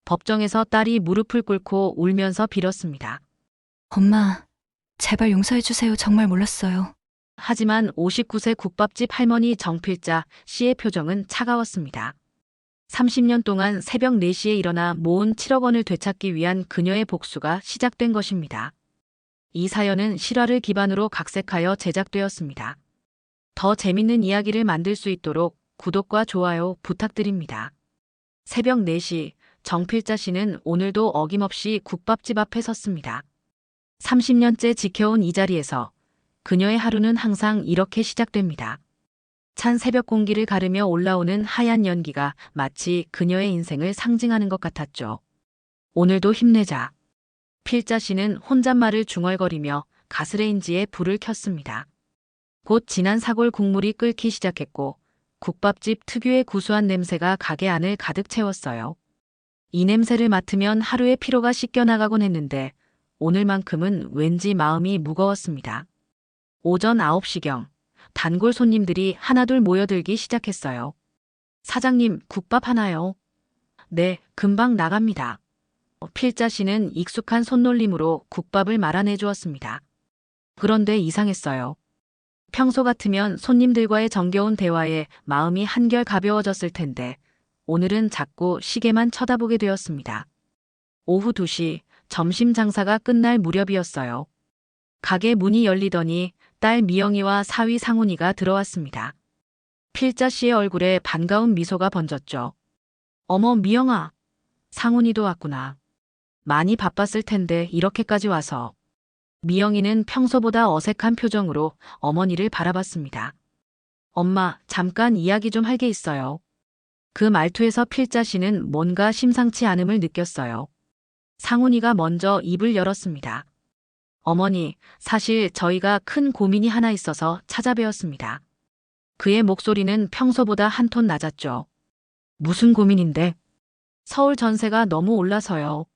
법정에서 딸이 무릎을 꿇고 울면서 빌었습니다. 엄마, 제발 용서해주세요. 정말 몰랐어요. 하지만 59세 국밥집 할머니 정필자 씨의 표정은 차가웠습니다. 30년 동안 새벽 4시에 일어나 모은 7억 원을 되찾기 위한 그녀의 복수가 시작된 것입니다. 이 사연은 실화를 기반으로 각색하여 제작되었습니다. 더 재밌는 이야기를 만들 수 있도록 구독과 좋아요 부탁드립니다. 새벽 4시 정필자 씨는 오늘도 어김없이 국밥집 앞에 섰습니다. 30년째 지켜온 이 자리에서 그녀의 하루는 항상 이렇게 시작됩니다. 찬 새벽 공기를 가르며 올라오는 하얀 연기가 마치 그녀의 인생을 상징하는 것 같았죠. 오늘도 힘내자. 필자 씨는 혼잣말을 중얼거리며 가스레인지에 불을 켰습니다. 곧 진한 사골 국물이 끓기 시작했고 국밥집 특유의 구수한 냄새가 가게 안을 가득 채웠어요. 이 냄새를 맡으면 하루의 피로가 씻겨나가곤 했는데 오늘만큼은 왠지 마음이 무거웠습니다. 오전 9시경 단골 손님들이 하나둘 모여들기 시작했어요. 사장님, 국밥 하나요? 네, 금방 나갑니다. 필자 씨는 익숙한 손놀림으로 국밥을 말아내 주었습니다. 그런데 이상했어요. 평소 같으면 손님들과의 정겨운 대화에 마음이 한결 가벼워졌을 텐데 오늘은 자꾸 시계만 쳐다보게 되었습니다. 오후 2시 점심 장사가 끝날 무렵이었어요. 가게 문이 열리더니 딸 미영이와 사위 상훈이가 들어왔습니다. 필자 씨의 얼굴에 반가운 미소가 번졌죠. 어머, 미영아. 상훈이도 왔구나. 많이 바빴을 텐데 이렇게까지 와서. 미영이는 평소보다 어색한 표정으로 어머니를 바라봤습니다. 엄마, 잠깐 이야기 좀 할 게 있어요. 그 말투에서 필자 씨는 뭔가 심상치 않음을 느꼈어요. 상훈이가 먼저 입을 열었습니다. 어머니, 사실 저희가 큰 고민이 하나 있어서 찾아뵈었습니다. 그의 목소리는 평소보다 한 톤 낮았죠. 무슨 고민인데? 서울 전세가 너무 올라서요.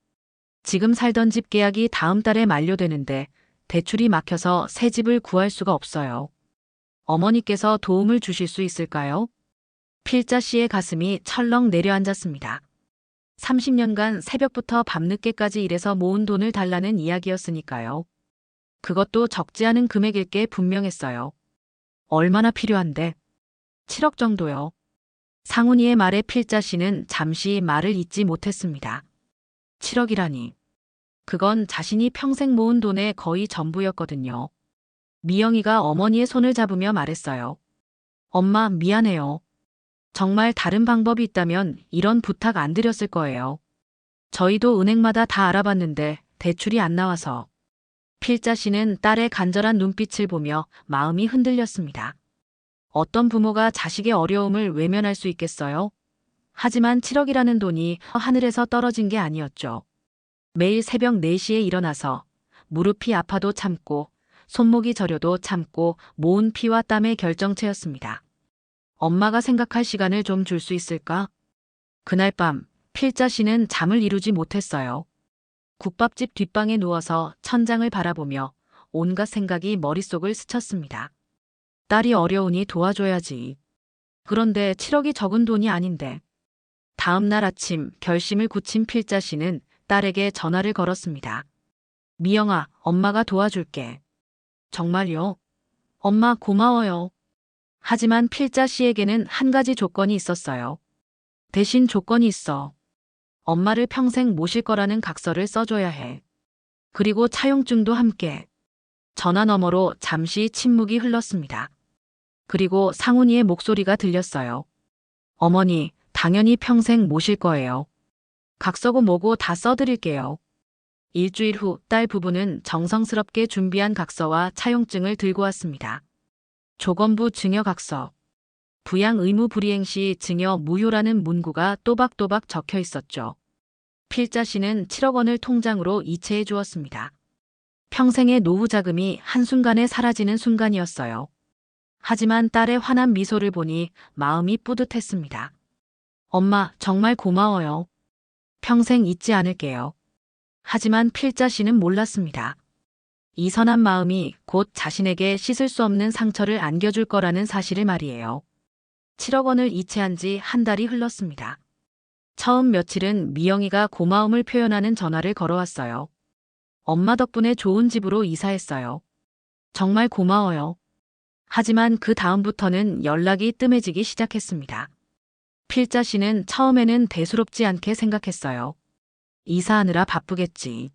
지금 살던 집 계약이 다음 달에 만료되는데 대출이 막혀서 새 집을 구할 수가 없어요. 어머니께서 도움을 주실 수 있을까요? 필자 씨의 가슴이 철렁 내려앉았습니다. 30년간 새벽부터 밤늦게까지 일해서 모은 돈을 달라는 이야기였으니까요. 그것도 적지 않은 금액일 게 분명했어요. 얼마나 필요한데? 7억 정도요. 상훈이의 말에 필자 씨는 잠시 말을 잇지 못했습니다. 7억이라니. 그건 자신이 평생 모은 돈의 거의 전부였거든요. 미영이가 어머니의 손을 잡으며 말했어요. 엄마, 미안해요. 정말 다른 방법이 있다면 이런 부탁 안 드렸을 거예요. 저희도 은행마다 다 알아봤는데 대출이 안 나와서. 필자 씨는 딸의 간절한 눈빛을 보며 마음이 흔들렸습니다. 어떤 부모가 자식의 어려움을 외면할 수 있겠어요? 하지만 7억이라는 돈이 하늘에서 떨어진 게 아니었죠. 매일 새벽 4시에 일어나서 무릎이 아파도 참고 손목이 저려도 참고 모은 피와 땀의 결정체였습니다. 엄마가 생각할 시간을 좀 줄 수 있을까? 그날 밤 필자 씨는 잠을 이루지 못했어요. 국밥집 뒷방에 누워서 천장을 바라보며 온갖 생각이 머릿속을 스쳤습니다. 딸이 어려우니 도와줘야지. 그런데 7억이 적은 돈이 아닌데. 다음 날 아침 결심을 굳힌 필자 씨는 딸에게 전화를 걸었습니다. 미영아, 엄마가 도와줄게. 정말요? 엄마 고마워요. 하지만 필자 씨에게는 한 가지 조건이 있었어요. 대신 조건이 있어. 엄마를 평생 모실 거라는 각서를 써줘야 해. 그리고 차용증도 함께. 전화 너머로 잠시 침묵이 흘렀습니다. 그리고 상훈이의 목소리가 들렸어요. 어머니, 당연히 평생 모실 거예요. 각서고 뭐고 다 써드릴게요. 일주일 후 딸 부부는 정성스럽게 준비한 각서와 차용증을 들고 왔습니다. 조건부 증여각서. 부양 의무 불이행 시 증여 무효라는 문구가 또박또박 적혀 있었죠. 필자 씨는 7억 원을 통장으로 이체해 주었습니다. 평생의 노후 자금이 한순간에 사라지는 순간이었어요. 하지만 딸의 환한 미소를 보니 마음이 뿌듯했습니다. 엄마, 정말 고마워요. 평생 잊지 않을게요. 하지만 필자 씨는 몰랐습니다. 이 선한 마음이 곧 자신에게 씻을 수 없는 상처를 안겨줄 거라는 사실을 말이에요. 7억 원을 이체한 지 한 달이 흘렀습니다. 처음 며칠은 미영이가 고마움을 표현하는 전화를 걸어왔어요. 엄마 덕분에 좋은 집으로 이사했어요. 정말 고마워요. 하지만 그 다음부터는 연락이 뜸해지기 시작했습니다. 필자 씨는 처음에는 대수롭지 않게 생각했어요. 이사하느라 바쁘겠지.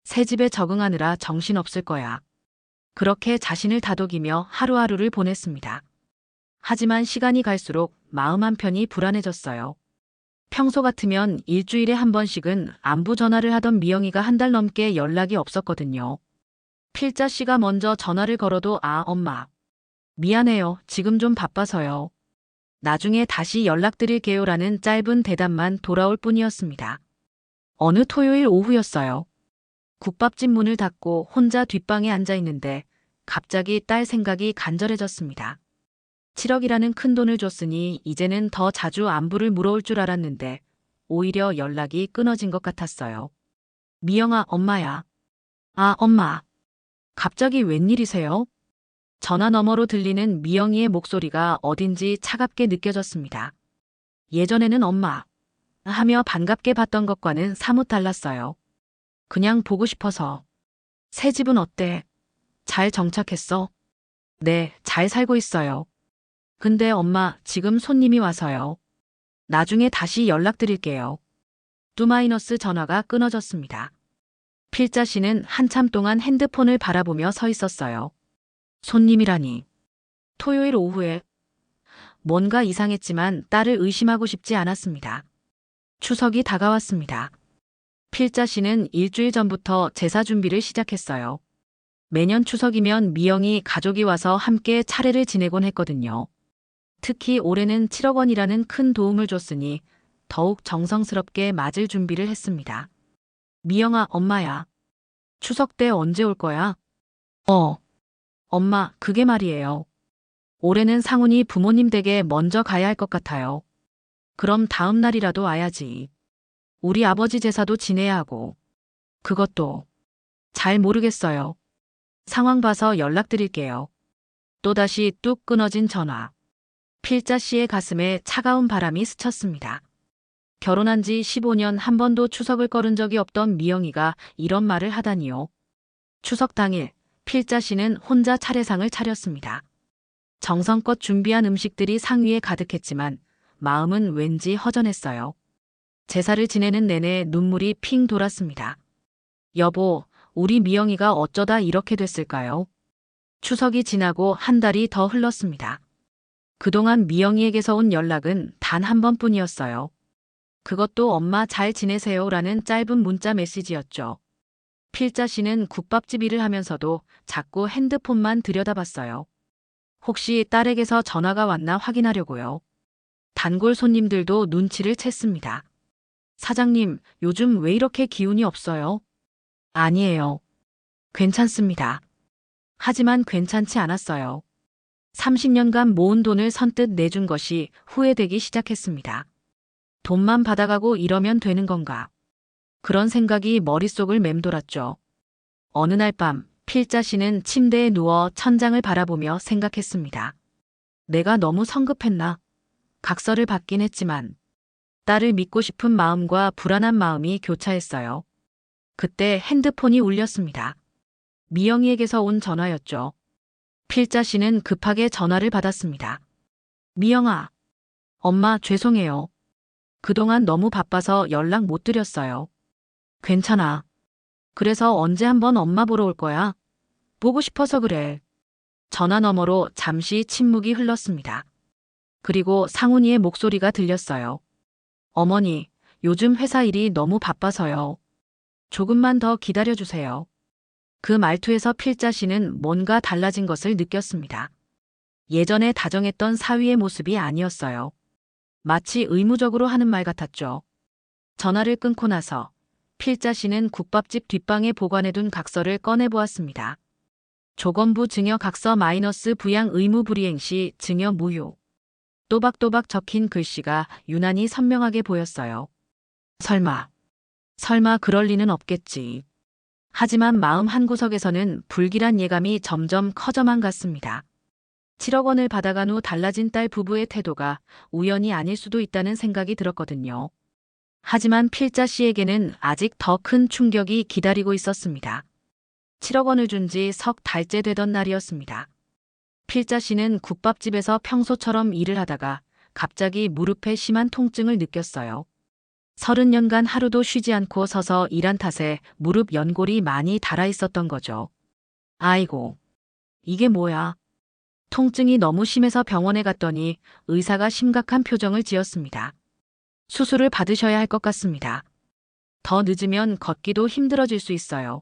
새 집에 적응하느라 정신없을 거야. 그렇게 자신을 다독이며 하루하루를 보냈습니다. 하지만 시간이 갈수록 마음 한편이 불안해졌어요. 평소 같으면 일주일에 한 번씩은 안부 전화를 하던 미영이가 한 달 넘게 연락이 없었거든요. 필자 씨가 먼저 전화를 걸어도 엄마. 미안해요. 지금 좀 바빠서요. 나중에 다시 연락드릴게요라는 짧은 대답만 돌아올 뿐이었습니다. 어느 토요일 오후였어요. 국밥집 문을 닫고 혼자 뒷방에 앉아 있는데 갑자기 딸 생각이 간절해졌습니다. 7억이라는 큰 돈을 줬으니 이제는 더 자주 안부를 물어올 줄 알았는데 오히려 연락이 끊어진 것 같았어요. 미영아, 엄마야. 엄마. 갑자기 웬일이세요? 전화 너머로 들리는 미영이의 목소리가 어딘지 차갑게 느껴졌습니다. 예전에는 엄마 하며 반갑게 봤던 것과는 사뭇 달랐어요. 그냥 보고 싶어서. 새 집은 어때? 잘 정착했어? 네, 잘 살고 있어요. 근데 엄마, 지금 손님이 와서요. 나중에 다시 연락드릴게요. 뚜마이너스 전화가 끊어졌습니다. 필자 씨는 한참 동안 핸드폰을 바라보며 서 있었어요. 손님이라니. 토요일 오후에 뭔가 이상했지만 딸을 의심하고 싶지 않았습니다. 추석이 다가왔습니다. 필자 씨는 일주일 전부터 제사 준비를 시작했어요. 매년 추석이면 미영이 가족이 와서 함께 차례를 지내곤 했거든요. 특히 올해는 7억 원이라는 큰 도움을 줬으니 더욱 정성스럽게 맞을 준비를 했습니다. 미영아, 엄마야. 추석 때 언제 올 거야? 엄마, 그게 말이에요. 올해는 상훈이 부모님 댁에 먼저 가야 할 것 같아요. 그럼 다음 날이라도 와야지. 우리 아버지 제사도 지내야 하고. 그것도 잘 모르겠어요. 상황 봐서 연락드릴게요. 또다시 뚝 끊어진 전화. 필자 씨의 가슴에 차가운 바람이 스쳤습니다. 결혼한 지 15년 한 번도 추석을 거른 적이 없던 미영이가 이런 말을 하다니요. 추석 당일, 필자 씨는 혼자 차례상을 차렸습니다. 정성껏 준비한 음식들이 상위에 가득했지만 마음은 왠지 허전했어요. 제사를 지내는 내내 눈물이 핑 돌았습니다. 여보, 우리 미영이가 어쩌다 이렇게 됐을까요? 추석이 지나고 한 달이 더 흘렀습니다. 그동안 미영이에게서 온 연락은 단 한 번뿐이었어요. 그것도 엄마 잘 지내세요라는 짧은 문자 메시지였죠. 필자 씨는 국밥집 일을 하면서도 자꾸 핸드폰만 들여다봤어요. 혹시 딸에게서 전화가 왔나 확인하려고요. 단골 손님들도 눈치를 챘습니다. 사장님, 요즘 왜 이렇게 기운이 없어요? 아니에요. 괜찮습니다. 하지만 괜찮지 않았어요. 30년간 모은 돈을 선뜻 내준 것이 후회되기 시작했습니다. 돈만 받아가고 이러면 되는 건가? 그런 생각이 머릿속을 맴돌았죠. 어느 날 밤, 필자 씨는 침대에 누워 천장을 바라보며 생각했습니다. 내가 너무 성급했나? 각서를 받긴 했지만 딸을 믿고 싶은 마음과 불안한 마음이 교차했어요. 그때 핸드폰이 울렸습니다. 미영이에게서 온 전화였죠. 필자 씨는 급하게 전화를 받았습니다. 미영아, 엄마 죄송해요. 그동안 너무 바빠서 연락 못 드렸어요. 괜찮아. 그래서 언제 한번 엄마 보러 올 거야? 보고 싶어서 그래. 전화 너머로 잠시 침묵이 흘렀습니다. 그리고 상훈이의 목소리가 들렸어요. 어머니, 요즘 회사 일이 너무 바빠서요. 조금만 더 기다려주세요. 그 말투에서 필자 씨는 뭔가 달라진 것을 느꼈습니다. 예전에 다정했던 사위의 모습이 아니었어요. 마치 의무적으로 하는 말 같았죠. 전화를 끊고 나서 필자 씨는 국밥집 뒷방에 보관해둔 각서를 꺼내보았습니다. 조건부 증여 각서 마이너스 부양 의무 불이행 시 증여 무효. 또박또박 적힌 글씨가 유난히 선명하게 보였어요. 설마 그럴 리는 없겠지. 하지만 마음 한구석에서는 불길한 예감이 점점 커져만 갔습니다. 7억 원을 받아간 후 달라진 딸 부부의 태도가 우연이 아닐 수도 있다는 생각이 들었거든요. 하지만 필자 씨에게는 아직 더 큰 충격이 기다리고 있었습니다. 7억 원을 준 지 석 달째 되던 날이었습니다. 필자 씨는 국밥집에서 평소처럼 일을 하다가 갑자기 무릎에 심한 통증을 느꼈어요. 30년간 하루도 쉬지 않고 서서 일한 탓에 무릎 연골이 많이 닳아 있었던 거죠. 아이고, 이게 뭐야? 통증이 너무 심해서 병원에 갔더니 의사가 심각한 표정을 지었습니다. 수술을 받으셔야 할 것 같습니다. 더 늦으면 걷기도 힘들어질 수 있어요.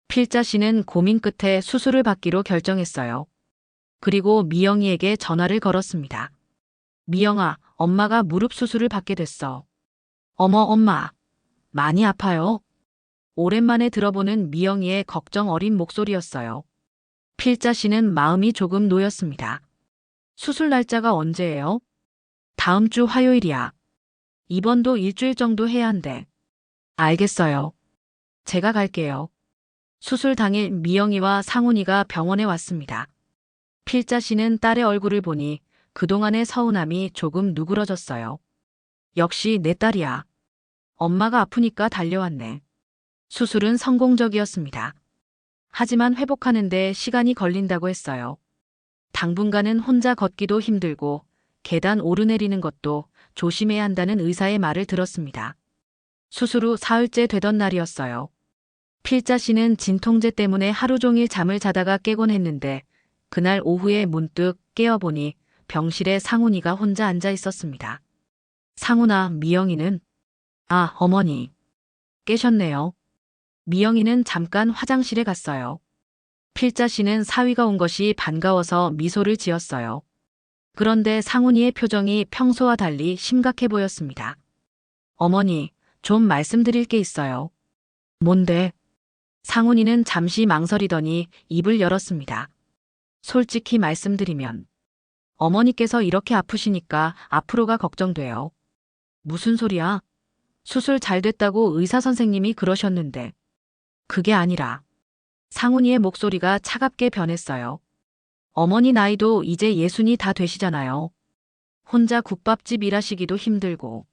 필자 씨는 고민 끝에 수술을 받기로 결정했어요. 그리고 미영이에게 전화를 걸었습니다. 미영아, 엄마가 무릎 수술을 받게 됐어. 어머, 엄마. 많이 아파요? 오랜만에 들어보는 미영이의 걱정 어린 목소리였어요. 필자 씨는 마음이 조금 놓였습니다. 수술 날짜가 언제예요? 다음 주 화요일이야. 입원도 일주일 정도 해야 한대. 알겠어요. 제가 갈게요. 수술 당일 미영이와 상훈이가 병원에 왔습니다. 필자 씨는 딸의 얼굴을 보니 그동안의 서운함이 조금 누그러졌어요. 역시 내 딸이야. 엄마가 아프니까 달려왔네. 수술은 성공적이었습니다. 하지만 회복하는데 시간이 걸린다고 했어요. 당분간은 혼자 걷기도 힘들고 계단 오르내리는 것도 조심해야 한다는 의사의 말을 들었습니다. 수술 후 사흘째 되던 날이었어요. 필자 씨는 진통제 때문에 하루 종일 잠을 자다가 깨곤 했는데 그날 오후에 문득 깨어보니 병실에 상훈이가 혼자 앉아 있었습니다. 상훈아, 미영이는? 아, 어머니. 깨셨네요. 미영이는 잠깐 화장실에 갔어요. 필자 씨는 사위가 온 것이 반가워서 미소를 지었어요. 그런데 상훈이의 표정이 평소와 달리 심각해 보였습니다. 어머니, 좀 말씀드릴 게 있어요. 뭔데? 상훈이는 잠시 망설이더니 입을 열었습니다. 솔직히 말씀드리면 어머니께서 이렇게 아프시니까 앞으로가 걱정돼요. 무슨 소리야? 수술 잘 됐다고 의사 선생님이 그러셨는데. 그게 아니라 상훈이의 목소리가 차갑게 변했어요. 어머니 나이도 이제 60이 다 되시잖아요. 혼자 국밥집 일하시기도 힘들고.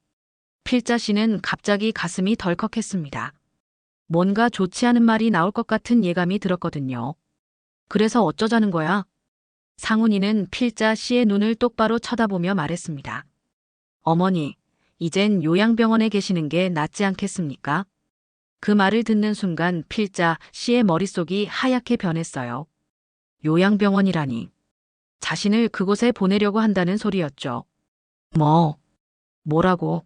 필자 씨는 갑자기 가슴이 덜컥했습니다. 뭔가 좋지 않은 말이 나올 것 같은 예감이 들었거든요. 그래서 어쩌자는 거야? 상훈이는 필자 씨의 눈을 똑바로 쳐다보며 말했습니다. 어머니, 이젠 요양병원에 계시는 게 낫지 않겠습니까? 그 말을 듣는 순간 필자 씨의 머릿속이 하얗게 변했어요. 요양병원이라니. 자신을 그곳에 보내려고 한다는 소리였죠. 뭐라고?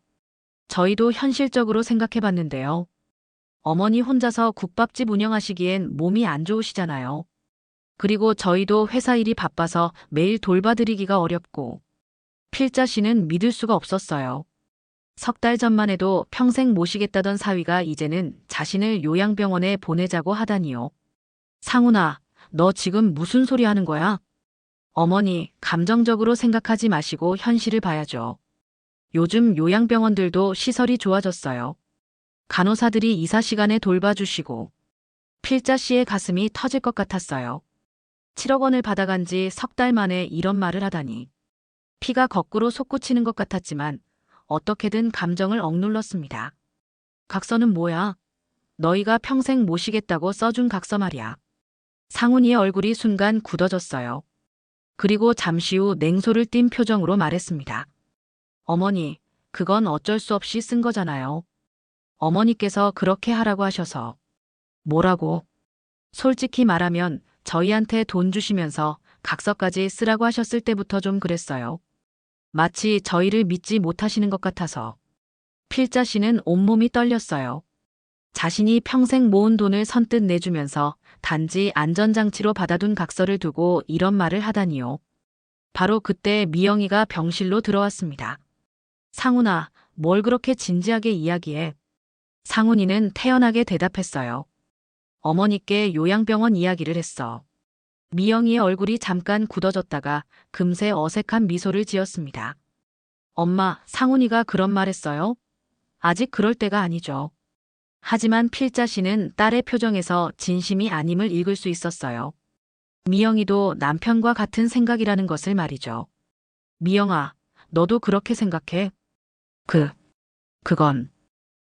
저희도 현실적으로 생각해봤는데요. 어머니 혼자서 국밥집 운영하시기엔 몸이 안 좋으시잖아요. 그리고 저희도 회사 일이 바빠서 매일 돌봐드리기가 어렵고. 필자 씨는 믿을 수가 없었어요. 석 달 전만 해도 평생 모시겠다던 사위가 이제는 자신을 요양병원에 보내자고 하다니요. 상훈아, 너 지금 무슨 소리 하는 거야? 어머니, 감정적으로 생각하지 마시고 현실을 봐야죠. 요즘 요양병원들도 시설이 좋아졌어요. 간호사들이 이사 시간에 돌봐주시고. 필자 씨의 가슴이 터질 것 같았어요. 7억 원을 받아간 지 석 달 만에 이런 말을 하다니. 피가 거꾸로 솟구치는 것 같았지만 어떻게든 감정을 억눌렀습니다. 각서는 뭐야? 너희가 평생 모시겠다고 써준 각서 말이야. 상훈이의 얼굴이 순간 굳어졌어요. 그리고 잠시 후 냉소를 띤 표정으로 말했습니다. 어머니, 그건 어쩔 수 없이 쓴 거잖아요. 어머니께서 그렇게 하라고 하셔서. 뭐라고? 솔직히 말하면 저희한테 돈 주시면서 각서까지 쓰라고 하셨을 때부터 좀 그랬어요. 마치 저희를 믿지 못하시는 것 같아서. 필자 씨는 온몸이 떨렸어요. 자신이 평생 모은 돈을 선뜻 내주면서 단지 안전장치로 받아둔 각서를 두고 이런 말을 하다니요. 바로 그때 미영이가 병실로 들어왔습니다. 상훈아, 뭘 그렇게 진지하게 이야기해? 상훈이는 태연하게 대답했어요. 어머니께 요양병원 이야기를 했어. 미영이의 얼굴이 잠깐 굳어졌다가 금세 어색한 미소를 지었습니다. 엄마, 상훈이가 그런 말 했어요? 아직 그럴 때가 아니죠. 하지만 필자 씨는 딸의 표정에서 진심이 아님을 읽을 수 있었어요. 미영이도 남편과 같은 생각이라는 것을 말이죠. 미영아, 너도 그렇게 생각해? 그건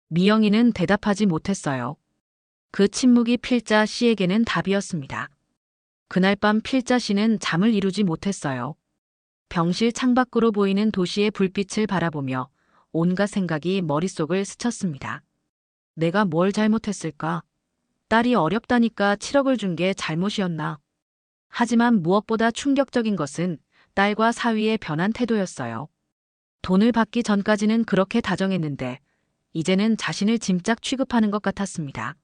미영이는 대답하지 못했어요. 그 침묵이 필자 씨에게는 답이었습니다. 그날 밤 필자 씨는 잠을 이루지 못했어요. 병실 창밖으로 보이는 도시의 불빛을 바라보며 온갖 생각이 머릿속을 스쳤습니다. 내가 뭘 잘못했을까? 딸이 어렵다니까 7억을 준 게 잘못이었나? 하지만 무엇보다 충격적인 것은 딸과 사위의 변한 태도였어요. 돈을 받기 전까지는 그렇게 다정했는데 이제는 자신을 짐짝 취급하는 것 같았습니다.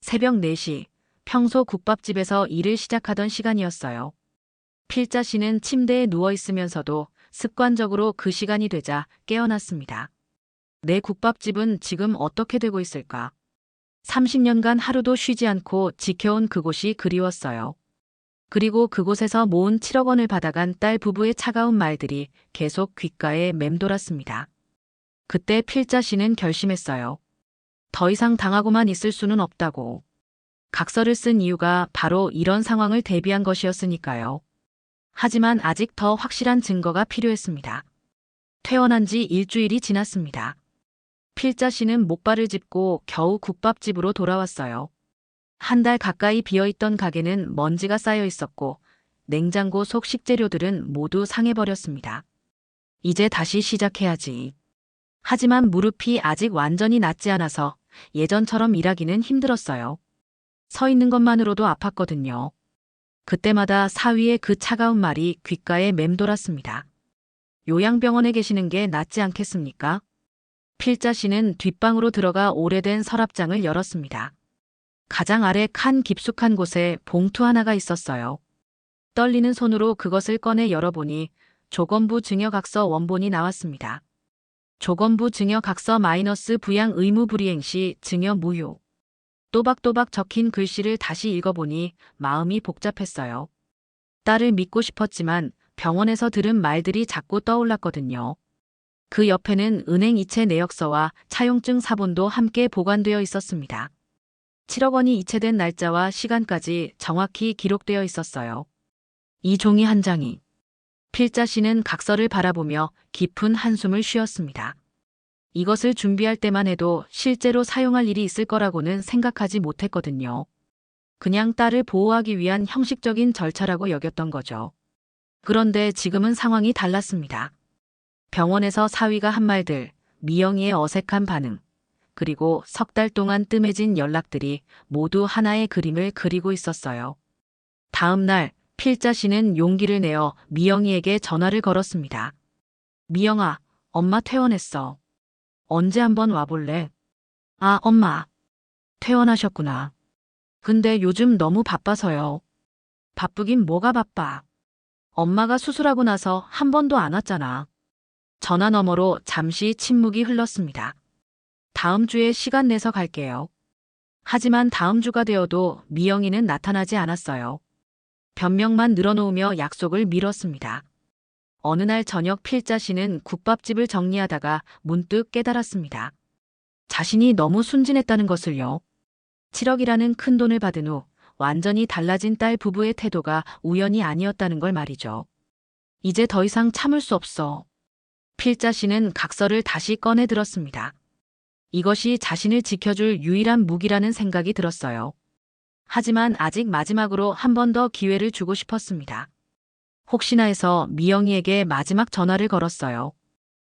새벽 4시, 평소 국밥집에서 일을 시작하던 시간이었어요. 필자 씨는 침대에 누워 있으면서도 습관적으로 그 시간이 되자 깨어났습니다. 내 국밥집은 지금 어떻게 되고 있을까? 30년간 하루도 쉬지 않고 지켜온 그곳이 그리웠어요. 그리고 그곳에서 모은 7억 원을 받아간 딸 부부의 차가운 말들이 계속 귓가에 맴돌았습니다. 그때 필자 씨는 결심했어요. 더 이상 당하고만 있을 수는 없다고. 각서를 쓴 이유가 바로 이런 상황을 대비한 것이었으니까요. 하지만 아직 더 확실한 증거가 필요했습니다. 퇴원한 지 일주일이 지났습니다. 필자 씨는 목발을 짚고 겨우 국밥집으로 돌아왔어요. 한 달 가까이 비어있던 가게는 먼지가 쌓여 있었고 냉장고 속 식재료들은 모두 상해버렸습니다. 이제 다시 시작해야지. 하지만 무릎이 아직 완전히 낫지 않아서 예전처럼 일하기는 힘들었어요. 서 있는 것만으로도 아팠거든요. 그때마다 사위의 그 차가운 말이 귓가에 맴돌았습니다. 요양병원에 계시는 게 낫지 않겠습니까? 필자 씨는 뒷방으로 들어가 오래된 서랍장을 열었습니다. 가장 아래 칸 깊숙한 곳에 봉투 하나가 있었어요. 떨리는 손으로 그것을 꺼내 열어보니 조건부 증여각서 원본이 나왔습니다. 조건부 증여각서 마이너스 부양 의무 불이행 시 증여 무효. 또박또박 적힌 글씨를 다시 읽어보니 마음이 복잡했어요. 딸을 믿고 싶었지만 병원에서 들은 말들이 자꾸 떠올랐거든요. 그 옆에는 은행 이체 내역서와 차용증 사본도 함께 보관되어 있었습니다. 7억 원이 이체된 날짜와 시간까지 정확히 기록되어 있었어요. 이 종이 한 장이. 필자 씨는 각서를 바라보며 깊은 한숨을 쉬었습니다. 이것을 준비할 때만 해도 실제로 사용할 일이 있을 거라고는 생각하지 못했거든요. 그냥 딸을 보호하기 위한 형식적인 절차라고 여겼던 거죠. 그런데 지금은 상황이 달랐습니다. 병원에서 사위가 한 말들, 미영이의 어색한 반응, 그리고 석 달 동안 뜸해진 연락들이 모두 하나의 그림을 그리고 있었어요. 다음 날 필자 씨는 용기를 내어 미영이에게 전화를 걸었습니다. 미영아, 엄마 퇴원했어. 언제 한번 와볼래? 아, 엄마. 퇴원하셨구나. 근데 요즘 너무 바빠서요. 바쁘긴 뭐가 바빠. 엄마가 수술하고 나서 한 번도 안 왔잖아. 전화 너머로 잠시 침묵이 흘렀습니다. 다음 주에 시간 내서 갈게요. 하지만 다음 주가 되어도 미영이는 나타나지 않았어요. 변명만 늘어놓으며 약속을 미뤘습니다. 어느 날 저녁 필자 씨는 국밥집을 정리하다가 문득 깨달았습니다. 자신이 너무 순진했다는 것을요. 7억이라는 큰 돈을 받은 후 완전히 달라진 딸 부부의 태도가 우연이 아니었다는 걸 말이죠. 이제 더 이상 참을 수 없어. 필자 씨는 각서를 다시 꺼내 들었습니다. 이것이 자신을 지켜줄 유일한 무기라는 생각이 들었어요. 하지만 아직 마지막으로 한 번 더 기회를 주고 싶었습니다. 혹시나 해서 미영이에게 마지막 전화를 걸었어요.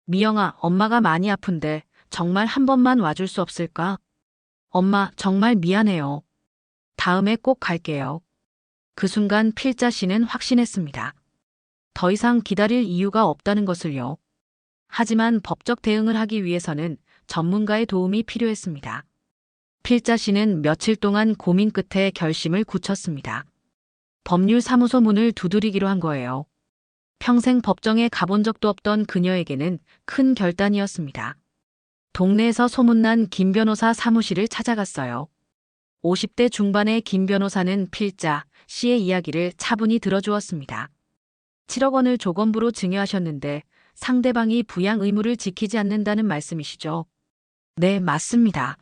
미영아, 엄마가 많이 아픈데 정말 한 번만 와줄 수 없을까? 엄마, 정말 미안해요. 다음에 꼭 갈게요. 그 순간 필자 씨는 확신했습니다. 더 이상 기다릴 이유가 없다는 것을요. 하지만 법적 대응을 하기 위해서는 전문가의 도움이 필요했습니다. 필자 씨는 며칠 동안 고민 끝에 결심을 굳혔습니다. 법률사무소 문을 두드리기로 한 거예요. 평생 법정에 가본 적도 없던 그녀에게는 큰 결단이었습니다. 동네에서 소문난 김 변호사 사무실을 찾아갔어요. 50대 중반의 김 변호사는 필자 씨의 이야기를 차분히 들어주었습니다. 7억 원을 조건부로 증여하셨는데 상대방이 부양 의무를 지키지 않는다는 말씀이시죠? 네, 맞습니다.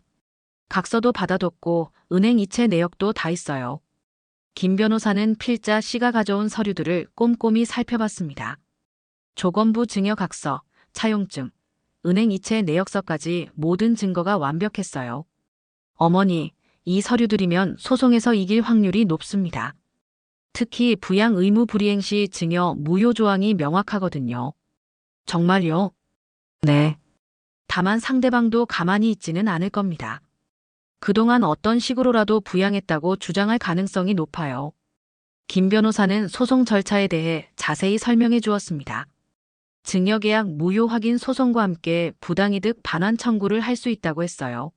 각서도 받아뒀고 은행 이체 내역도 다 있어요. 김 변호사는 필자 씨가 가져온 서류들을 꼼꼼히 살펴봤습니다. 조건부 증여 각서, 차용증, 은행 이체 내역서까지 모든 증거가 완벽했어요. 어머니, 이 서류들이면 소송에서 이길 확률이 높습니다. 특히 부양 의무 불이행 시 증여 무효 조항이 명확하거든요. 정말요? 네. 다만 상대방도 가만히 있지는 않을 겁니다. 그동안 어떤 식으로라도 부양했다고 주장할 가능성이 높아요. 김 변호사는 소송 절차에 대해 자세히 설명해 주었습니다. 증여계약 무효 확인 소송과 함께 부당이득 반환 청구를 할 수 있다고 했어요.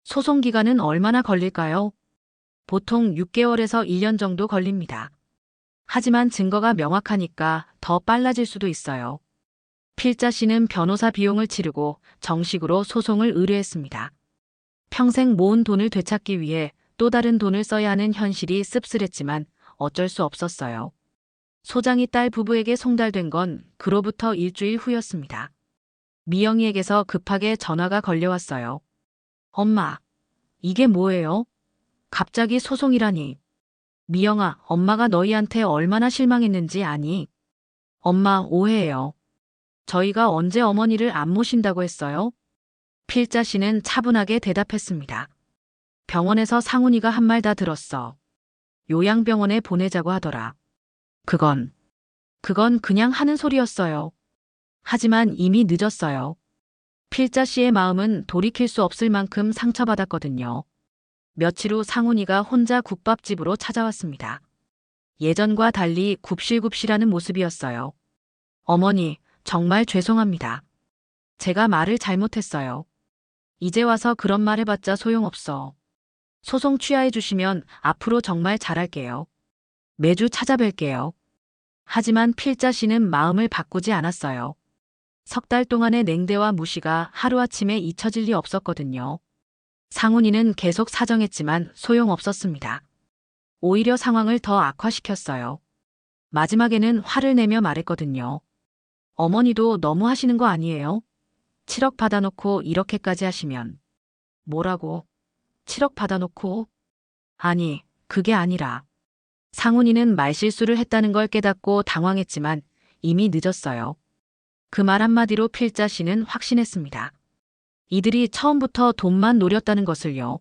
소송 기간은 얼마나 걸릴까요? 보통 6개월에서 1년 정도 걸립니다. 하지만 증거가 명확하니까 더 빨라질 수도 있어요. 필자 씨는 변호사 비용을 치르고 정식으로 소송을 의뢰했습니다. 평생 모은 돈을 되찾기 위해 또 다른 돈을 써야 하는 현실이 씁쓸했지만 어쩔 수 없었어요. 소장이 딸 부부에게 송달된 건 그로부터 일주일 후였습니다. 미영이에게서 급하게 전화가 걸려왔어요. 엄마, 이게 뭐예요? 갑자기 소송이라니. 미영아, 엄마가 너희한테 얼마나 실망했는지 아니? 엄마, 오해해요. 저희가 언제 어머니를 안 모신다고 했어요? 필자 씨는 차분하게 대답했습니다. 병원에서 상훈이가 한 말 다 들었어. 요양병원에 보내자고 하더라. 그건 그냥 하는 소리였어요. 하지만 이미 늦었어요. 필자 씨의 마음은 돌이킬 수 없을 만큼 상처받았거든요. 며칠 후 상훈이가 혼자 국밥집으로 찾아왔습니다. 예전과 달리 굽실굽실하는 모습이었어요. 어머니, 정말 죄송합니다. 제가 말을 잘못했어요. 이제 와서 그런 말 해봤자 소용없어. 소송 취하해 주시면 앞으로 정말 잘할게요. 매주 찾아뵐게요. 하지만 필자 씨는 마음을 바꾸지 않았어요. 석 달 동안의 냉대와 무시가 하루아침에 잊혀질 리 없었거든요. 상훈이는 계속 사정했지만 소용없었습니다. 오히려 상황을 더 악화시켰어요. 마지막에는 화를 내며 말했거든요. 어머니도 너무 하시는 거 아니에요? 7억 받아놓고 이렇게까지 하시면. 뭐라고? 7억 받아놓고? 아니, 그게 아니라. 상훈이는 말실수를 했다는 걸 깨닫고 당황했지만 이미 늦었어요. 그 말 한마디로 필자 씨는 확신했습니다. 이들이 처음부터 돈만 노렸다는 것을요.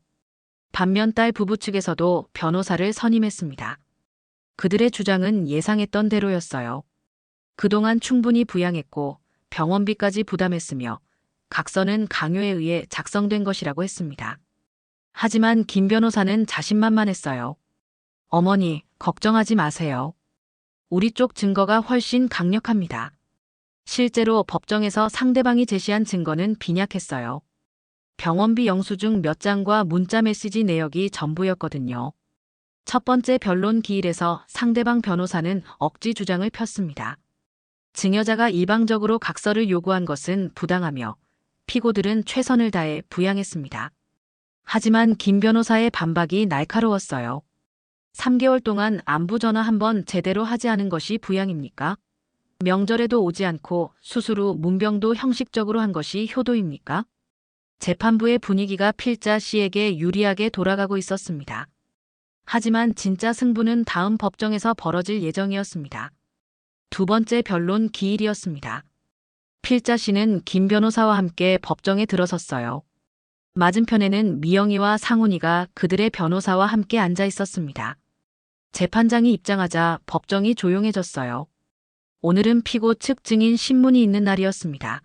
반면 딸 부부 측에서도 변호사를 선임했습니다. 그들의 주장은 예상했던 대로였어요. 그동안 충분히 부양했고 병원비까지 부담했으며 각서는 강요에 의해 작성된 것이라고 했습니다. 하지만 김 변호사는 자신만만했어요. 어머니, 걱정하지 마세요. 우리 쪽 증거가 훨씬 강력합니다. 실제로 법정에서 상대방이 제시한 증거는 빈약했어요. 병원비 영수증 몇 장과 문자 메시지 내역이 전부였거든요. 첫 번째 변론 기일에서 상대방 변호사는 억지 주장을 폈습니다. 증여자가 일방적으로 각서를 요구한 것은 부당하며 피고들은 최선을 다해 부양했습니다. 하지만 김 변호사의 반박이 날카로웠어요. 3개월 동안 안부 전화 한 번 제대로 하지 않은 것이 부양입니까? 명절에도 오지 않고 수술 후 문병도 형식적으로 한 것이 효도입니까? 재판부의 분위기가 필자 씨에게 유리하게 돌아가고 있었습니다. 하지만 진짜 승부는 다음 법정에서 벌어질 예정이었습니다. 두 번째 변론 기일이었습니다. 필자 씨는 김 변호사와 함께 법정에 들어섰어요. 맞은편에는 미영이와 상훈이가 그들의 변호사와 함께 앉아 있었습니다. 재판장이 입장하자 법정이 조용해졌어요. 오늘은 피고 측 증인 신문이 있는 날이었습니다.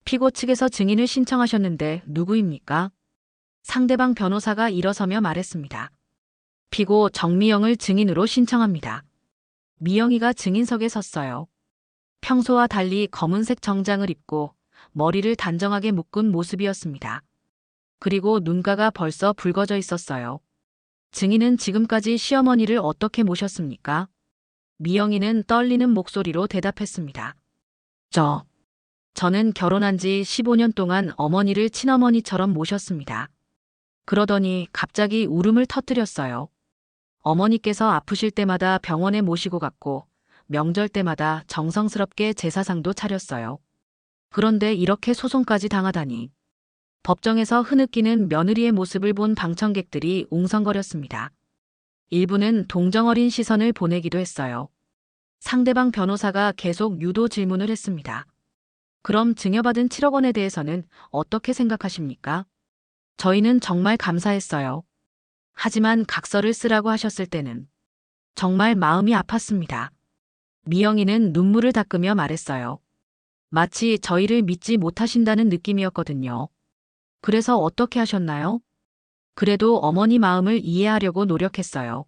피고 측에서 증인을 신청하셨는데 누구입니까? 상대방 변호사가 일어서며 말했습니다. 피고 정미영을 증인으로 신청합니다. 미영이가 증인석에 섰어요. 평소와 달리 검은색 정장을 입고 머리를 단정하게 묶은 모습이었습니다. 그리고 눈가가 벌써 붉어져 있었어요. 증인은 지금까지 시어머니를 어떻게 모셨습니까? 미영이는 떨리는 목소리로 대답했습니다. 저는 결혼한 지 15년 동안 어머니를 친어머니처럼 모셨습니다. 그러더니 갑자기 울음을 터뜨렸어요. 어머니께서 아프실 때마다 병원에 모시고 갔고 명절 때마다 정성스럽게 제사상도 차렸어요. 그런데 이렇게 소송까지 당하다니. 법정에서 흐느끼는 며느리의 모습을 본 방청객들이 웅성거렸습니다. 일부는 동정어린 시선을 보내기도 했어요. 상대방 변호사가 계속 유도 질문을 했습니다. 그럼 증여받은 7억 원에 대해서는 어떻게 생각하십니까? 저희는 정말 감사했어요. 하지만 각서를 쓰라고 하셨을 때는 정말 마음이 아팠습니다. 미영이는 눈물을 닦으며 말했어요. 마치 저희를 믿지 못하신다는 느낌이었거든요. 그래서 어떻게 하셨나요? 그래도 어머니 마음을 이해하려고 노력했어요.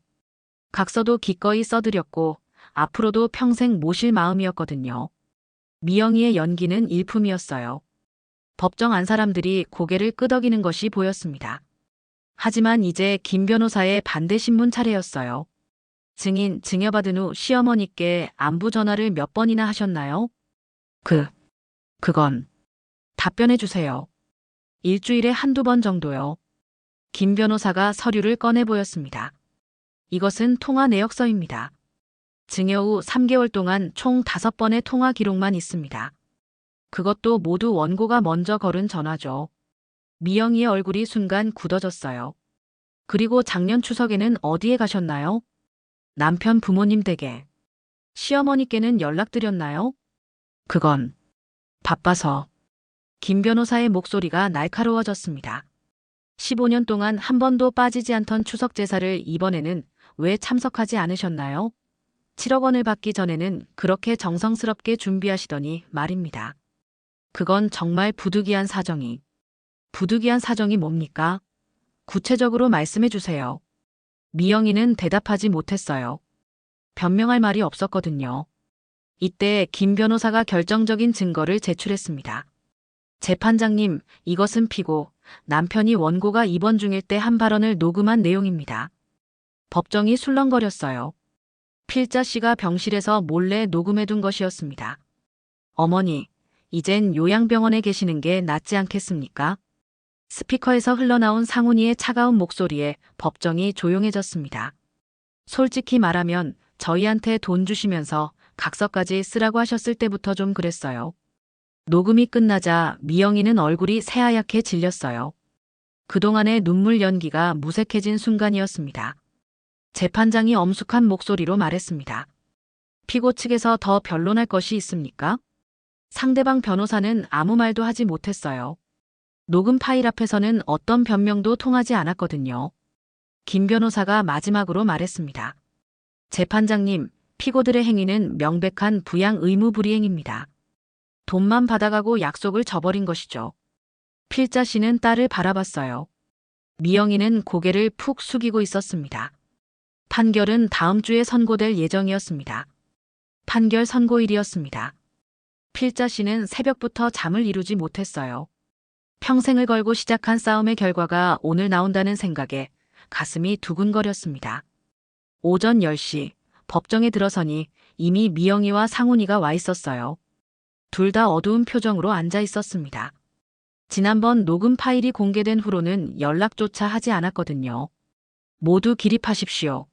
각서도 기꺼이 써드렸고 앞으로도 평생 모실 마음이었거든요. 미영이의 연기는 일품이었어요. 법정 안 사람들이 고개를 끄덕이는 것이 보였습니다. 하지만 이제 김 변호사의 반대 신문 차례였어요. 증인 증여받은 후 시어머니께 안부 전화를 몇 번이나 하셨나요? 그건 답변해 주세요. 일주일에 한두 번 정도요. 김 변호사가 서류를 꺼내 보였습니다. 이것은 통화 내역서입니다. 증여 후 3개월 동안 총 5번의 통화 기록만 있습니다. 그것도 모두 원고가 먼저 걸은 전화죠. 미영이의 얼굴이 순간 굳어졌어요. 그리고 작년 추석에는 어디에 가셨나요? 남편 부모님 댁에. 시어머니께는 연락드렸나요? 그건 바빠서. 김 변호사의 목소리가 날카로워졌습니다. 15년 동안 한 번도 빠지지 않던 추석 제사를 이번에는 왜 참석하지 않으셨나요? 7억 원을 받기 전에는 그렇게 정성스럽게 준비하시더니 말입니다. 그건 정말 부득이한 사정이. 부득이한 사정이 뭡니까? 구체적으로 말씀해 주세요. 미영이는 대답하지 못했어요. 변명할 말이 없었거든요. 이때 김 변호사가 결정적인 증거를 제출했습니다. 재판장님, 이것은 피고 남편이 원고가 입원 중일 때 한 발언을 녹음한 내용입니다. 법정이 술렁거렸어요. 필자 씨가 병실에서 몰래 녹음해둔 것이었습니다. 어머니, 이젠 요양병원에 계시는 게 낫지 않겠습니까? 스피커에서 흘러나온 상훈이의 차가운 목소리에 법정이 조용해졌습니다. 솔직히 말하면 저희한테 돈 주시면서 각서까지 쓰라고 하셨을 때부터 좀 그랬어요. 녹음이 끝나자 미영이는 얼굴이 새하얗게 질렸어요. 그동안의 눈물 연기가 무색해진 순간이었습니다. 재판장이 엄숙한 목소리로 말했습니다. 피고 측에서 더 변론할 것이 있습니까? 상대방 변호사는 아무 말도 하지 못했어요. 녹음 파일 앞에서는 어떤 변명도 통하지 않았거든요. 김 변호사가 마지막으로 말했습니다. 재판장님, 피고들의 행위는 명백한 부양 의무 불이행입니다. 돈만 받아가고 약속을 저버린 것이죠. 필자 씨는 딸을 바라봤어요. 미영이는 고개를 푹 숙이고 있었습니다. 판결은 다음 주에 선고될 예정이었습니다. 판결 선고일이었습니다. 필자 씨는 새벽부터 잠을 이루지 못했어요. 평생을 걸고 시작한 싸움의 결과가 오늘 나온다는 생각에 가슴이 두근거렸습니다. 오전 10시 법정에 들어서니 이미 미영이와 상훈이가 와 있었어요. 둘 다 어두운 표정으로 앉아 있었습니다. 지난번 녹음 파일이 공개된 후로는 연락조차 하지 않았거든요. 모두 기립하십시오.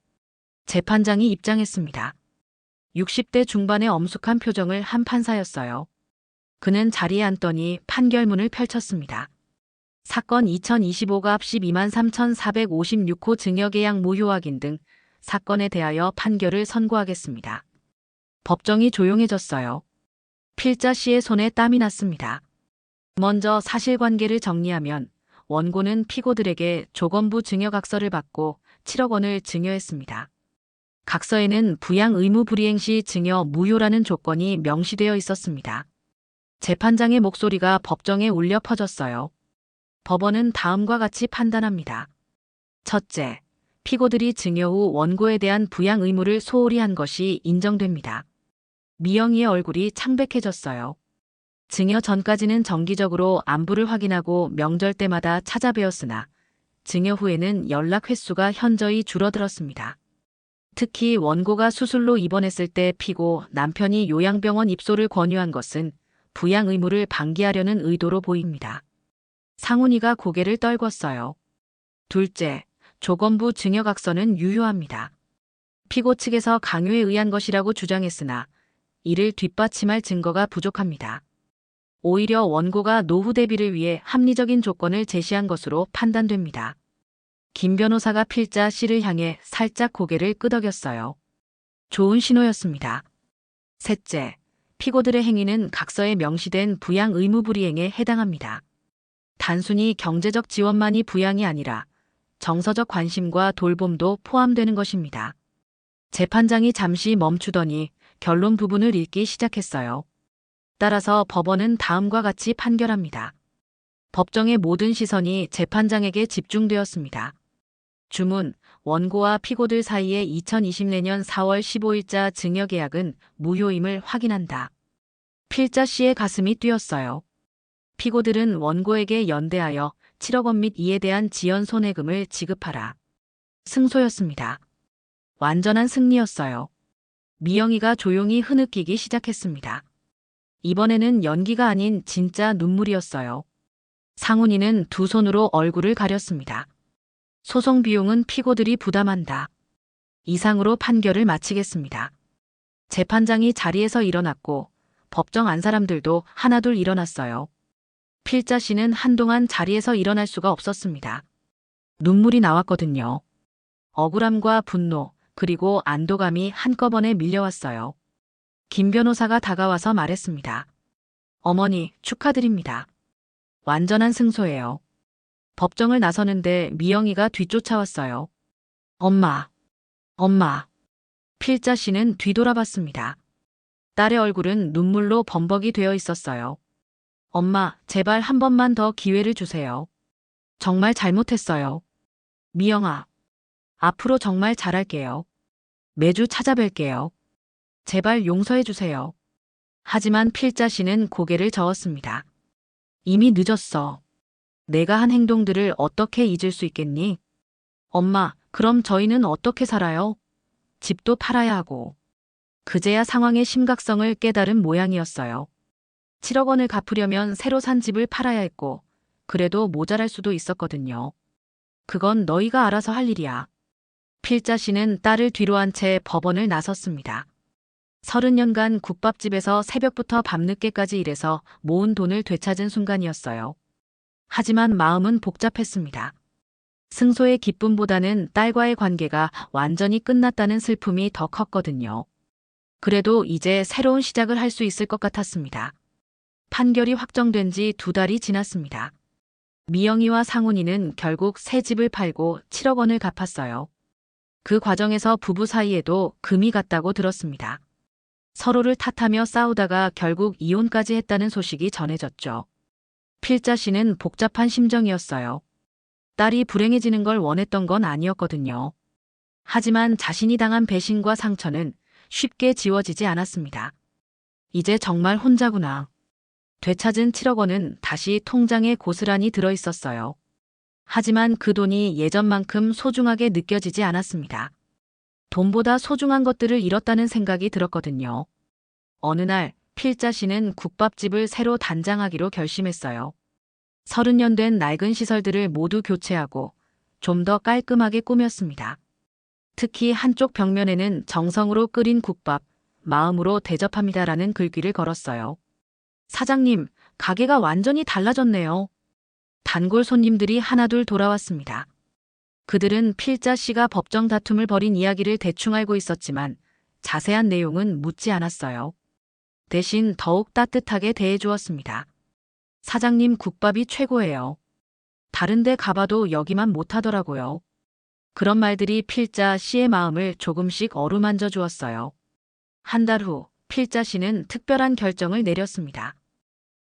재판장이 입장했습니다. 60대 중반의 엄숙한 표정을 한 판사였어요. 그는 자리에 앉더니 판결문을 펼쳤습니다. 사건 2025갑 123,456호 증여계약 무효 확인 등 사건에 대하여 판결을 선고하겠습니다. 법정이 조용해졌어요. 필자 씨의 손에 땀이 났습니다. 먼저 사실관계를 정리하면 원고는 피고들에게 조건부 증여각서를 받고 7억 원을 증여했습니다. 각서에는 부양 의무 불이행 시 증여 무효라는 조건이 명시되어 있었습니다. 재판장의 목소리가 법정에 울려 퍼졌어요. 법원은 다음과 같이 판단합니다. 첫째, 피고들이 증여 후 원고에 대한 부양 의무를 소홀히 한 것이 인정됩니다. 미영이의 얼굴이 창백해졌어요. 증여 전까지는 정기적으로 안부를 확인하고 명절 때마다 찾아뵈었으나 증여 후에는 연락 횟수가 현저히 줄어들었습니다. 특히 원고가 수술로 입원했을 때 피고 남편이 요양병원 입소를 권유한 것은 부양 의무를 방기하려는 의도로 보입니다. 상훈이가 고개를 떨궜어요. 둘째, 조건부 증여각서는 유효합니다. 피고 측에서 강요에 의한 것이라고 주장했으나 이를 뒷받침할 증거가 부족합니다. 오히려 원고가 노후 대비를 위해 합리적인 조건을 제시한 것으로 판단됩니다. 김 변호사가 필자 씨를 향해 살짝 고개를 끄덕였어요. 좋은 신호였습니다. 셋째, 피고들의 행위는 각서에 명시된 부양 의무 불이행에 해당합니다. 단순히 경제적 지원만이 부양이 아니라 정서적 관심과 돌봄도 포함되는 것입니다. 재판장이 잠시 멈추더니 결론 부분을 읽기 시작했어요. 따라서 법원은 다음과 같이 판결합니다. 법정의 모든 시선이 재판장에게 집중되었습니다. 주문, 원고와 피고들 사이의 2020년 4월 15일자 증여계약은 무효임을 확인한다. 필자 씨의 가슴이 뛰었어요. 피고들은 원고에게 연대하여 7억 원 및 이에 대한 지연 손해금을 지급하라. 승소였습니다. 완전한 승리였어요. 미영이가 조용히 흐느끼기 시작했습니다. 이번에는 연기가 아닌 진짜 눈물이었어요. 상훈이는 두 손으로 얼굴을 가렸습니다. 소송 비용은 피고들이 부담한다. 이상으로 판결을 마치겠습니다. 재판장이 자리에서 일어났고 법정 안 사람들도 하나둘 일어났어요. 필자 씨는 한동안 자리에서 일어날 수가 없었습니다. 눈물이 나왔거든요. 억울함과 분노, 그리고 안도감이 한꺼번에 밀려왔어요. 김 변호사가 다가와서 말했습니다. 어머니, 축하드립니다. 완전한 승소예요. 법정을 나서는데 미영이가 뒤쫓아왔어요. 엄마, 엄마. 필자 씨는 뒤돌아봤습니다. 딸의 얼굴은 눈물로 범벅이 되어 있었어요. 엄마, 제발 한 번만 더 기회를 주세요. 정말 잘못했어요. 미영아, 앞으로 정말 잘할게요. 매주 찾아뵐게요. 제발 용서해 주세요. 하지만 필자 씨는 고개를 저었습니다. 이미 늦었어. 내가 한 행동들을 어떻게 잊을 수 있겠니? 엄마, 그럼 저희는 어떻게 살아요? 집도 팔아야 하고. 그제야 상황의 심각성을 깨달은 모양이었어요. 7억 원을 갚으려면 새로 산 집을 팔아야 했고, 그래도 모자랄 수도 있었거든요. 그건 너희가 알아서 할 일이야. 필자 씨는 딸을 뒤로 한 채 법원을 나섰습니다. 30년간 국밥집에서 새벽부터 밤늦게까지 일해서 모은 돈을 되찾은 순간이었어요. 하지만 마음은 복잡했습니다. 승소의 기쁨보다는 딸과의 관계가 완전히 끝났다는 슬픔이 더 컸거든요. 그래도 이제 새로운 시작을 할 수 있을 것 같았습니다. 판결이 확정된 지 2달이 지났습니다. 미영이와 상훈이는 결국 새 집을 팔고 7억 원을 갚았어요. 그 과정에서 부부 사이에도 금이 갔다고 들었습니다. 서로를 탓하며 싸우다가 결국 이혼까지 했다는 소식이 전해졌죠. 필자 씨는 복잡한 심정이었어요. 딸이 불행해지는 걸 원했던 건 아니었거든요. 하지만 자신이 당한 배신과 상처는 쉽게 지워지지 않았습니다. 이제 정말 혼자구나. 되찾은 7억 원은 다시 통장에 고스란히 들어있었어요. 하지만 그 돈이 예전만큼 소중하게 느껴지지 않았습니다. 돈보다 소중한 것들을 잃었다는 생각이 들었거든요. 어느 날 필자 씨는 국밥집을 새로 단장하기로 결심했어요. 30년 된 낡은 시설들을 모두 교체하고 좀 더 깔끔하게 꾸몄습니다. 특히 한쪽 벽면에는 정성으로 끓인 국밥, 마음으로 대접합니다라는 글귀를 걸었어요. 사장님, 가게가 완전히 달라졌네요. 단골 손님들이 하나둘 돌아왔습니다. 그들은 필자 씨가 법정 다툼을 벌인 이야기를 대충 알고 있었지만 자세한 내용은 묻지 않았어요. 대신 더욱 따뜻하게 대해주었습니다. 사장님 국밥이 최고예요. 다른 데 가봐도 여기만 못하더라고요. 그런 말들이 필자 씨의 마음을 조금씩 어루만져 주었어요. 한 달 후 필자 씨는 특별한 결정을 내렸습니다.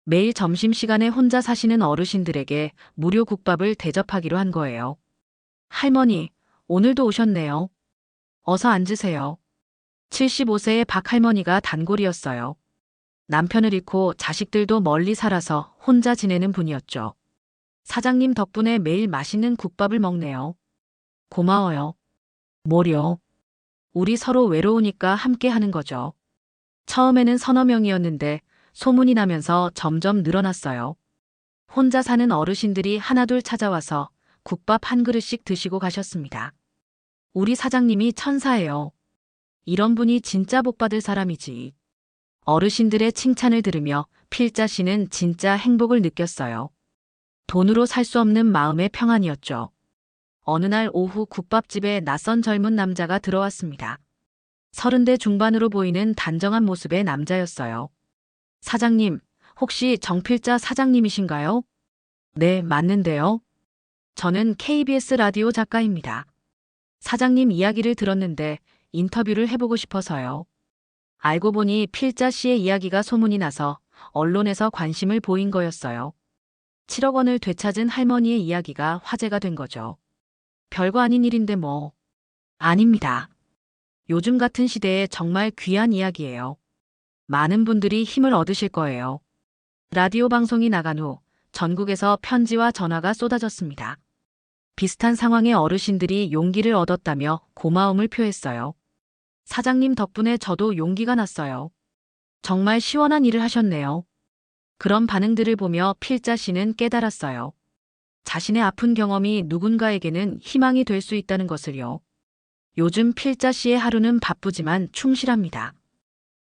매일 점심시간에 혼자 사시는 어르신들에게 무료 국밥을 대접하기로 한 거예요. 할머니, 오늘도 오셨네요. 어서 앉으세요. 75세의 박 할머니가 단골이었어요. 남편을 잃고 자식들도 멀리 살아서 혼자 지내는 분이었죠. 사장님 덕분에 매일 맛있는 국밥을 먹네요. 고마워요. 뭐려? 우리 서로 외로우니까 함께 하는 거죠. 처음에는 서너 명이었는데 소문이 나면서 점점 늘어났어요. 혼자 사는 어르신들이 하나둘 찾아와서 국밥 한 그릇씩 드시고 가셨습니다. 우리 사장님이 천사예요. 이런 분이 진짜 복받을 사람이지. 어르신들의 칭찬을 들으며 필자 씨는 진짜 행복을 느꼈어요. 돈으로 살 수 없는 마음의 평안이었죠. 어느 날 오후 국밥집에 낯선 젊은 남자가 들어왔습니다. 30대 중반으로 보이는 단정한 모습의 남자였어요. 사장님, 혹시 정필자 사장님이신가요? 네, 맞는데요. 저는 KBS 라디오 작가입니다. 사장님 이야기를 들었는데 인터뷰를 해보고 싶어서요. 알고 보니 필자 씨의 이야기가 소문이 나서 언론에서 관심을 보인 거였어요. 7억 원을 되찾은 할머니의 이야기가 화제가 된 거죠. 별거 아닌 일인데 뭐. 아닙니다. 요즘 같은 시대에 정말 귀한 이야기예요. 많은 분들이 힘을 얻으실 거예요. 라디오 방송이 나간 후 전국에서 편지와 전화가 쏟아졌습니다. 비슷한 상황의 어르신들이 용기를 얻었다며 고마움을 표했어요. 사장님 덕분에 저도 용기가 났어요. 정말 시원한 일을 하셨네요. 그런 반응들을 보며 필자 씨는 깨달았어요. 자신의 아픈 경험이 누군가에게는 희망이 될 수 있다는 것을요. 요즘 필자 씨의 하루는 바쁘지만 충실합니다.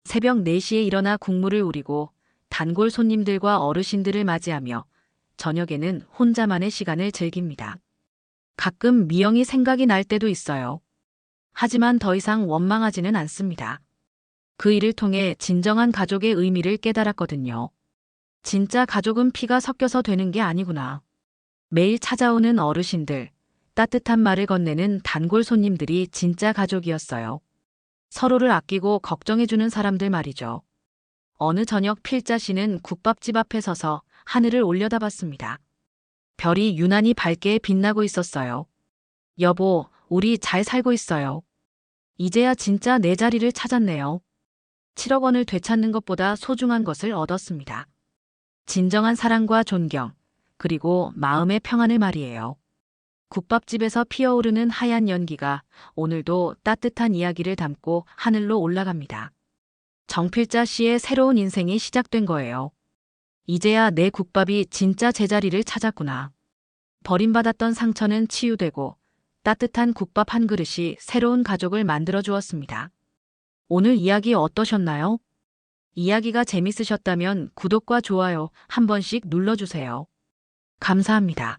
새벽 4시에 일어나 국물을 우리고 단골 손님들과 어르신들을 맞이하며 저녁에는 혼자만의 시간을 즐깁니다. 가끔 미영이 생각이 날 때도 있어요. 하지만 더 이상 원망하지는 않습니다. 그 일을 통해 진정한 가족의 의미를 깨달았거든요. 진짜 가족은 피가 섞여서 되는 게 아니구나. 매일 찾아오는 어르신들, 따뜻한 말을 건네는 단골 손님들이 진짜 가족이었어요. 서로를 아끼고 걱정해주는 사람들 말이죠. 어느 저녁 필자 씨는 국밥집 앞에 서서 하늘을 올려다봤습니다. 별이 유난히 밝게 빛나고 있었어요. 여보, 우리 잘 살고 있어요. 이제야 진짜 내 자리를 찾았네요. 7억 원을 되찾는 것보다 소중한 것을 얻었습니다. 진정한 사랑과 존경, 그리고 마음의 평안을 말이에요. 국밥집에서 피어오르는 하얀 연기가 오늘도 따뜻한 이야기를 담고 하늘로 올라갑니다. 정필자 씨의 새로운 인생이 시작된 거예요. 이제야 내 국밥이 진짜 제자리를 찾았구나. 버림받았던 상처는 치유되고 따뜻한 국밥 한 그릇이 새로운 가족을 만들어 주었습니다. 오늘 이야기 어떠셨나요? 이야기가 재밌으셨다면 구독과 좋아요 한 번씩 눌러주세요. 감사합니다.